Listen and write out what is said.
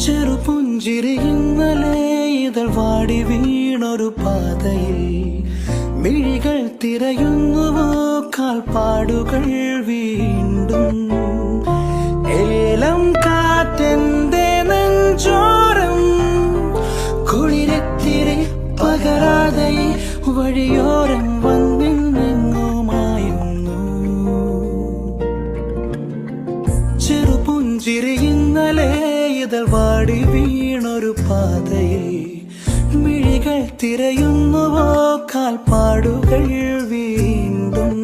ചെറുപുഞ്ചിരി ഇന്നലെ ഇതൾ വാടി വീണൊരു പാതയിൽ മിഴികൾ തിരയുന്നുവോ കാൽപ്പാടുകൾ വീണ്ടും ഏലം കാറ്റെന്റെ നെഞ്ചോരം കുളിരത്തിരി പകരാതെ വഴിയോരം വന്നിന്നെങ്ങുമായുന്നു ചെറുപുഞ്ചിരി ഇന്നലെ ഇതൾ വാടി വീണൊരു പാതയിൽ മിഴികൾ തിരയുന്നുവോ കാൽപ്പാടുകൾ വീണ്ടും